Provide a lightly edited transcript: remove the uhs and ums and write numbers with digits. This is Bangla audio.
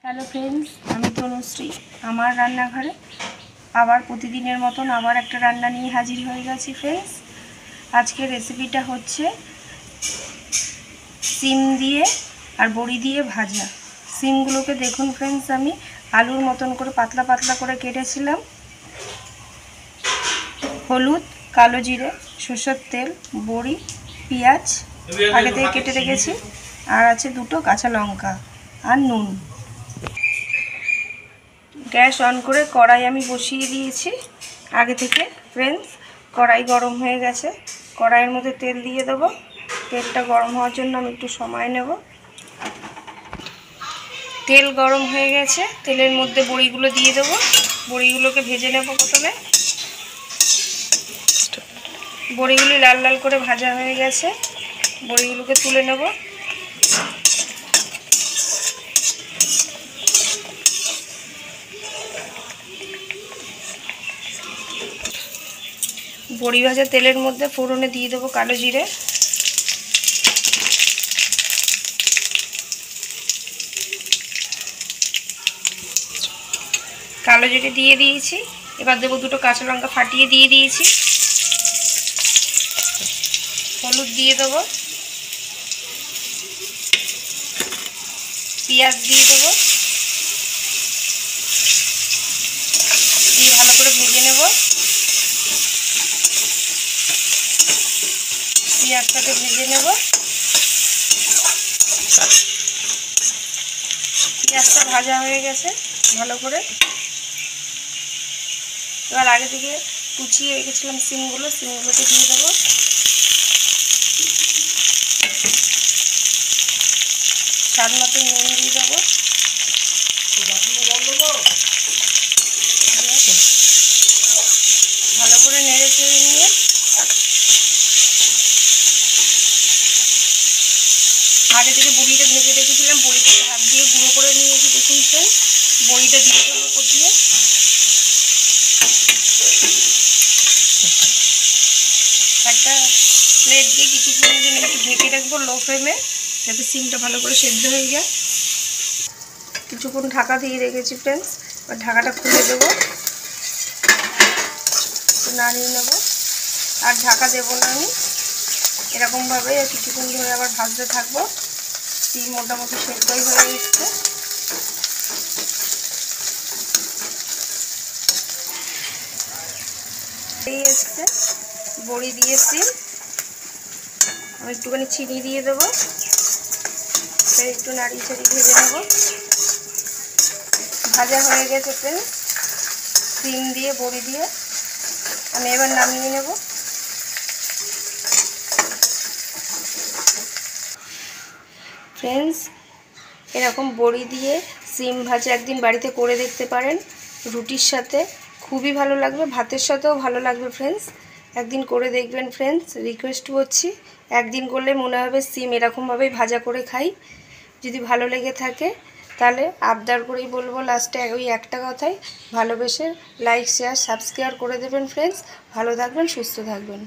হ্যালো ফ্রেন্ডস, আমি তনুশ্রী আমার রান্নাঘরে আবার প্রতিদিনের মতন আবার একটা রান্না নিয়ে হাজির হয়ে গেছি ফ্রেন্ডস। আজকের রেসিপিটা হচ্ছে সিম দিয়ে আর বড়ি দিয়ে ভাজা। সিমগুলোকে দেখুন ফ্রেন্ডস, আমি আলুর মতন করে পাতলা পাতলা করে কেটেছিলাম। হলুদ, কালো জিরে, সরষের তেল, বড়ি, পেঁয়াজ আগে থেকে কেটে রেখেছি, আর আছে দুটো কাঁচা লঙ্কা আর নুন। গ্যাস অন করে কড়াই আমি বসিয়ে দিয়েছি আগে থেকে ফ্রেন্ডস। কড়াই গরম হয়ে গেছে, কড়াইয়ের মধ্যে তেল দিয়ে দেবো। তেলটা গরম হওয়ার জন্য আমি একটু সময় নেব। তেল গরম হয়ে গেছে, তেলের মধ্যে বড়িগুলো দিয়ে দেবো। বড়িগুলোকে ভেজে নেব প্রথমে। বড়িগুলি লাল লাল করে ভাজা হয়ে গেছে, বড়িগুলোকে তুলে নেব। বড়ি ভাজা তেলের মধ্যে ফোড়নে দিয়ে দেবো কালো জিরে, কালো জিরে দিয়ে দিয়েছি। এবার দেবো দুটো কাঁচা লঙ্কা ফাটিয়ে দিয়ে দিয়েছি। হলুদ দিয়ে দেবো, পেঁয়াজ দিয়ে দেবো, দিয়ে ভালো করে ভেজে নেব। পেঁয়াজটাকে ভেজে নেব। পেঁয়াজটা ভাজা হয়ে গেছে ভালো করে। এবার আগে থেকে কুচিয়ে রেখেছিলাম সিমগুলোকে দিয়ে দেবো। স্বাদ মতো নুন দিয়ে দেবো। ভালো করে নেড়ে চেড়ে নিয়ে আগে থেকে বড়িটা ভেজে রেখেছিলাম, বড়িটাকে হাত দিয়ে গুঁড়ো করে নিয়েছি। দেখুন ফ্রেন্ডস, বড়িটা দিয়ে দেবো উপর দিয়ে। একটা প্লেট দিয়ে কিছুক্ষণের জন্য একটু ঢেকে রাখবো লো ফ্লেমে, যাতে সিমটা ভালো করে সেদ্ধ হয়ে যায়। কিছুক্ষণ ঢাকা দিয়ে রেখেছি ফ্রেন্ডস। এবার ঢাকাটা খুলে দেবো, নাড়িয়ে নেবো। আর ঢাকা দেবো না আমি, এরকমভাবে কিছুক্ষণ ধরে আবার ভাজতে থাকবো। সিম মোটামুটি সেদ্ধই হয়ে এসছে। এই এসছে বড়ি দিয়ে সিম। আমি একটুখানি চিনি দিয়ে দেবো, একটু নাড়িয়ে ছাড়িয়ে ভেজে নেব। ভাজা হয়ে গেছে ফ্রেন্ডস সিম দিয়ে বড়ি দিয়ে। আমি এবার নামিয়ে নেব। ফ্রেন্ডস, এরকম বড়ি দিয়ে সিম ভাজা একদিন বাড়িতে করে দেখতে পারেন। রুটির সাথে খুবই ভালো লাগবে, ভাতের সাথেও ভালো লাগবে ফ্রেন্ডস। একদিন করে দেখবেন ফ্রেন্ডস, রিকোয়েস্ট করছি। একদিন করলে মনে হবে সিম এরকমভাবেই ভাজা করে খাই। যদি ভালো লেগে থাকে তাহলে আবদার করেই বলবো লাস্টে ওই একটা কথাই, ভালোবেসে লাইক শেয়ার সাবস্ক্রাইব করে দেবেন ফ্রেন্ডস। ভালো থাকবেন, সুস্থ থাকবেন।